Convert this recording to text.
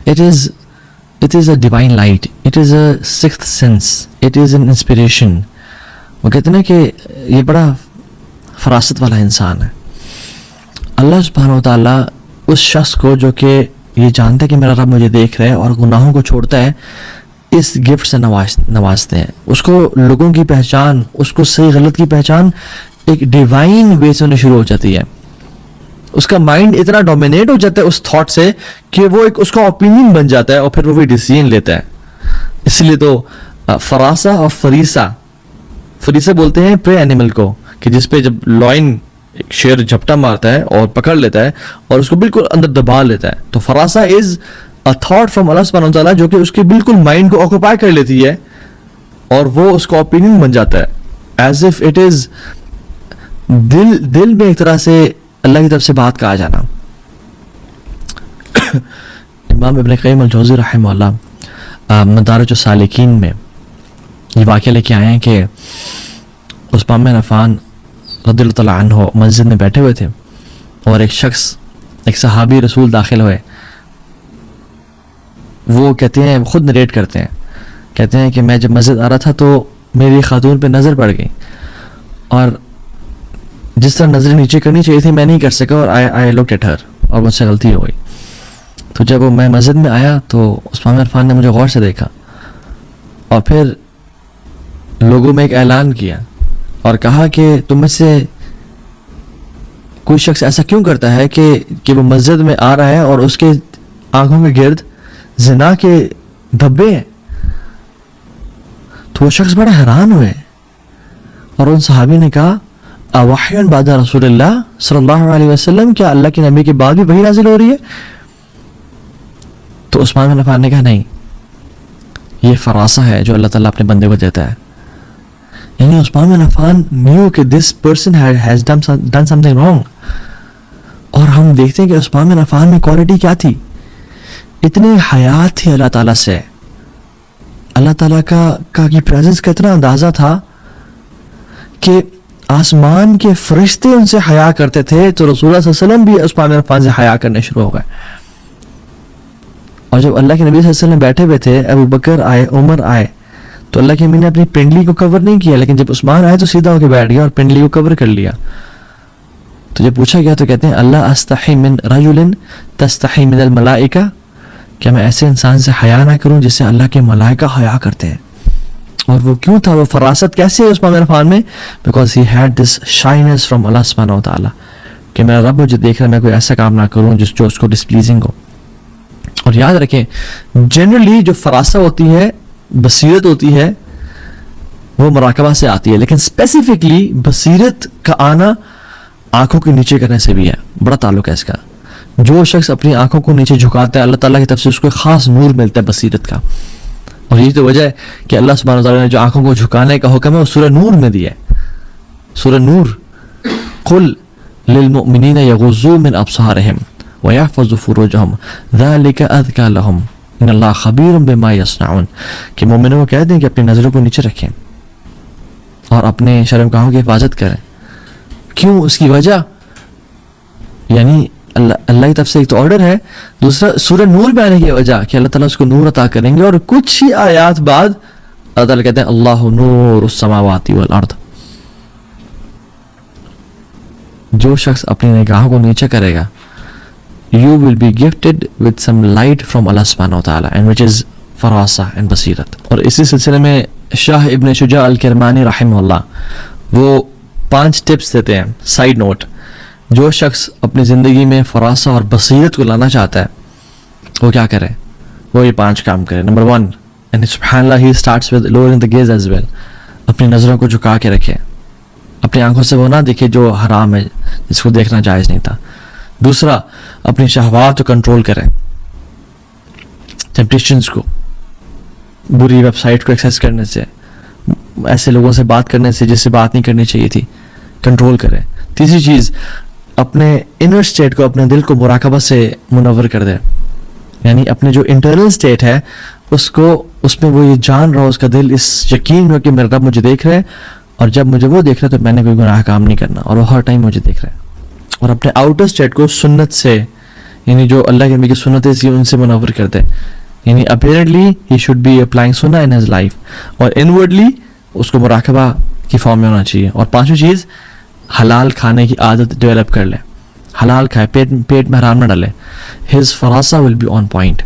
It is a divine light, it is a sixth sense, it is an inspiration. وہ کہتے ہیں نا کہ یہ بڑا فراست والا انسان ہے. اللہ سبحانہ و تعالیٰ اس شخص کو جو کہ یہ جانتا ہے کہ میرا رب مجھے دیکھ رہا ہے اور گناہوں کو چھوڑتا ہے, اس گفٹ سے نوازتے ہیں. اس کو لوگوں کی پہچان, اس کو صحیح غلط کی پہچان ایک ڈیوائن وے سے ہونے شروع ہو جاتی ہے. اس کا مائنڈ اتنا ڈومینیٹ ہو جاتا ہے اس تھاٹ سے کہ وہ ایک اس کا اوپینین بن جاتا ہے اور پھر وہ بھی ڈیسیژن لیتا ہے. اس لیے تو فراسہ اور فریسہ بولتے ہیں پرے اینیمل کو, کہ جس پہ جب لائن ایک شیر جھپٹا مارتا ہے اور پکڑ لیتا ہے اور اس کو بالکل اندر دبا لیتا ہے. تو فراسہ از اے تھاٹ فرام اللہ سبحانہ و تعالیٰ جو کہ اس کے بالکل مائنڈ کو آکوپائی کر لیتی ہے اور وہ اس کا اوپینین بن جاتا ہے, ایز اف اٹ از دل میں ایک طرح سے اللہ کی طرف سے بات کا آ جانا. امام ابن قیم الجوزی رحمہ اللہ مدارج السالکین میں یہ واقعہ لے کے آئے ہیں کہ عثمان بن عفان رضی اللہ تعالیٰ عنہ مسجد میں بیٹھے ہوئے تھے اور ایک شخص, ایک صحابی رسول داخل ہوئے. وہ کہتے ہیں, خود نریٹ کرتے ہیں, کہتے ہیں کہ میں جب مسجد آ رہا تھا تو میری خاتون پہ نظر پڑ گئی اور جس طرح نظر نیچے کرنی چاہیے تھی میں نہیں کر سکا اور آئی لکڈ ایٹ ہر, اور مجھ سے غلطی ہو گئی. تو جب میں مسجد میں آیا تو عثمان بن عفان نے مجھے غور سے دیکھا اور پھر لوگوں میں ایک اعلان کیا اور کہا کہ تم میں سے کوئی شخص ایسا کیوں کرتا ہے کہ وہ مسجد میں آ رہا ہے اور اس کے آنکھوں کے گرد زنا کے دھبے ہیں. تو وہ شخص بڑا حیران ہوئے اور ان صحابی نے کہا اوحی بعد رسول اللہ صلی اللہ علیہ وسلم, کیا اللہ کے نبی کے بعد بھی وحی نازل ہو رہی ہے؟ تو عثمان بن عفان نے کہا نہیں, یہ فراسہ ہے جو اللہ تعالیٰ اپنے بندے کو دیتا ہے. یعنی عثمان بن عفان knew کہ this person has done something wrong. اور ہم دیکھتے ہیں کہ عثمان بن عفان میں کوالٹی کیا تھی, اتنے حیات تھی اللہ تعالیٰ سے, اللہ تعالیٰ کا کی پریزنس کا اتنا اندازہ تھا کہ آسمان کے فرشتے ان سے حیا کرتے تھے. تو رسول اللہ صلی اللہ علیہ وسلم بھی عثمان بن عفان سے حیا کرنے شروع ہو گئے. اور جب اللہ کے نبی صلی اللہ علیہ وسلم بیٹھے ہوئے تھے, ابو بکر آئے, عمر آئے, تو اللہ کے نبی نے اپنی پنڈلی کو کور نہیں کیا, لیکن جب عثمان آئے تو سیدھا ہو کے بیٹھ گیا اور پنڈلی کو کور کر لیا. تو جب پوچھا گیا تو کہتے ہیں اللہ استحی من رجل تستحی من الملائکہ, کیا میں ایسے انسان سے حیا نہ کروں جس سے اللہ کے ملائکہ حیا کرتے ہیں. اور وہ کیوں تھا, وہ فراست کیسے ہے عثمان بن عفان میں؟ Because he had this shines from Allah سبحانہ و تعالیٰ کہ میرا رب مجھے دیکھ رہا ہے, میں کوئی ایسا کام نہ کروں جو اس کو ڈسپلیزنگ ہو. اور یاد رکھیں جنرلی جو فراسہ ہوتی ہے, بصیرت ہوتی ہے, وہ مراقبہ سے آتی ہے, لیکن اسپیسیفکلی بصیرت کا آنا آنکھوں کے نیچے کرنے سے بھی ہے, بڑا تعلق ہے اس کا. جو شخص اپنی آنکھوں کو نیچے جھکاتا ہے اللہ تعالیٰ کی طرف سے اس کو خاص نور ملتا ہے بصیرت کا. اور یہی تو وجہ ہے کہ اللہ سبحانہ و تعالیٰ نے جو آنکھوں کو جھکانے کا حکم ہے وہ سورہ نور میں دیا ہے. سورہ نور, قل للمؤمنین یغضوا من ابصارہم ویحفظوا فروجہم ذلک ازکی لہم ان اللہ خبیر بما یصنعون, کہ مومنوں کو کہہ دیں کہ اپنی نظروں کو نیچے رکھیں اور اپنے شرمگاہوں کی حفاظت کریں. کیوں؟ اس کی وجہ یعنی اللہ کی طرف سے ایک تو آرڈر ہے, دوسرا سورہ نور میں آنے کی وجہ کہ اللہ تعالیٰ اس کو نور عطا کریں گے. اور کچھ ہی آیات بعد اللہ تعالیٰ کہتے ہیں اللہ نور السماوات والارض. جو شخص اپنی نگاہوں کو نیچے کرے گا you will be gifted with some light from Allah subhanahu wa ta'ala and which is فراسہ and بصیرت. اور اسی سلسلے میں شاہ ابن شجاع الکرمانی رحمہ اللہ وہ 5 ٹپس دیتے ہیں سائیڈ نوٹ. جو شخص اپنی زندگی میں فراسہ اور بصیرت کو لانا چاہتا ہے وہ کیا کرے, وہ یہ 5 کام کرے. نمبر 1, and سبحان اللہ he starts with lowering the gaze as well. اپنی نظروں کو جھکا کے رکھے, اپنی آنکھوں سے وہ نہ دیکھے جو حرام ہے, جس کو دیکھنا جائز نہیں تھا. دوسرا, اپنی شہوات کو کنٹرول کریں, ٹیمپٹیشنز کو, بری ویب سائٹ کو ایکسیس کرنے سے, ایسے لوگوں سے بات کرنے سے جس سے بات نہیں کرنی چاہیے تھی, کنٹرول کریں. تیسری چیز, اپنے انر اسٹیٹ کو, اپنے دل کو مراقبہ سے منور کر دیں. یعنی اپنے جو انٹرنل اسٹیٹ ہے اس میں وہ یہ جان رہا ہو, اس کا دل اس یقین ہو کہ میرا رب مجھے دیکھ رہا ہے, اور جب مجھے وہ دیکھ رہا ہے تو میں نے کوئی گناہ کام نہیں کرنا, اور وہ ہر ٹائم مجھے دیکھ رہا ہے. اور اپنے آؤٹر اسٹیٹ کو سنت سے یعنی جو اللہ کے نبی کی سنتیں تھی ان سے منور کر دے. یعنی apparently he should be applying سنہ ان ہز لائف, اور انورڈلی اس کو مراقبہ کی فارم میں ہونا چاہیے. اور پانچویں چیز, حلال کھانے کی عادت ڈیولپ کر لے, حلال کھائے, پیٹ میں حرام نہ ڈالے. ہز فراسہ ول بی آن پوائنٹ.